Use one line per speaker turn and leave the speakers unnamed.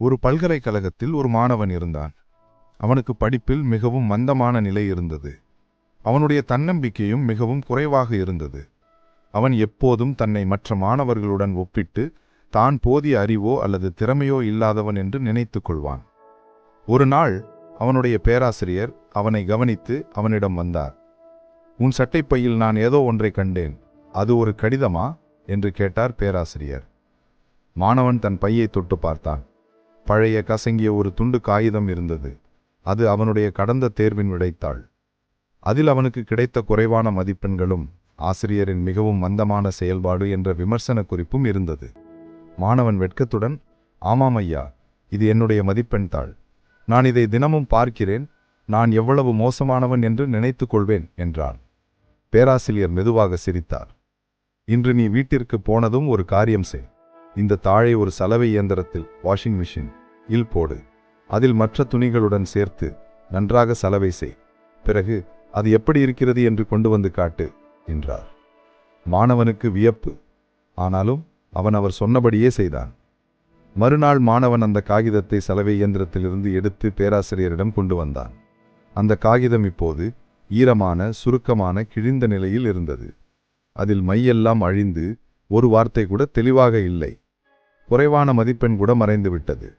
ஒரு பல்கலைக்கழகத்தில் ஒரு மாணவன் இருந்தான். அவனுக்கு படிப்பில் மிகவும் மந்தமான நிலை இருந்தது. அவனுடைய தன்னம்பிக்கையும் மிகவும் குறைவாக இருந்தது. அவன் எப்போதும் தன்னை மற்ற மாணவர்களுடன் ஒப்பிட்டு தான் போதிய அறிவோ அல்லது திறமையோ இல்லாதவன் என்று நினைத்துக் கொள்வான். ஒரு நாள் அவனுடைய பேராசிரியர் அவனை கவனித்து அவனிடம் வந்தார். உன் சட்டைப்பையில் நான் ஏதோ ஒன்றை கண்டேன். அது ஒரு கடிதமா என்று கேட்டார் பேராசிரியர். மாணவன் தன் பையை தொட்டு பார்த்தான். பழைய கசங்கிய ஒரு துண்டு காகிதம் இருந்தது. அது அவனுடைய கடந்த தேர்வின் விடைத்தாள். அதில் அவனுக்கு கிடைத்த குறைவான மதிப்பெண்களும் ஆசிரியரின் மிகவும் மந்தமான செயல்பாடு என்ற விமர்சன குறிப்பும் இருந்தது. மாணவன் வெட்கத்துடன், ஆமாம் ஐயா, இது என்னுடைய மதிப்பெண் தாள். நான் இதை தினமும் பார்க்கிறேன். நான் எவ்வளவு மோசமானவன் என்று நினைத்து கொள்வேன் என்றான். பேராசிரியர் மெதுவாக சிரித்தார். இன்று நீ வீட்டிற்கு போனதும் ஒரு காரியம் செய். இந்த தாளை ஒரு சலவை இயந்திரத்தில் வாஷிங் மிஷின் இல் போடு. அதில் மற்ற துணிகளுடன் சேர்த்து நன்றாக சலவை செய். பிறகு அது எப்படி இருக்கிறது என்று கொண்டு வந்து காட்டு என்றார். மாணவனுக்கு வியப்பு. ஆனாலும் அவன் அவர் சொன்னபடியே செய்தான். மறுநாள் மாணவன் அந்த காகிதத்தை சலவை இயந்திரத்திலிருந்து எடுத்து பேராசிரியரிடம் கொண்டு வந்தான். அந்த காகிதம் இப்போது ஈரமான, சுருக்கமான, கிழிந்த நிலையில் இருந்தது. அதில் மையெல்லாம் அழிந்து ஒரு வார்த்தை கூட தெளிவாக இல்லை. குறைவான மதிப்பெண் கூட மறைந்து விட்டது.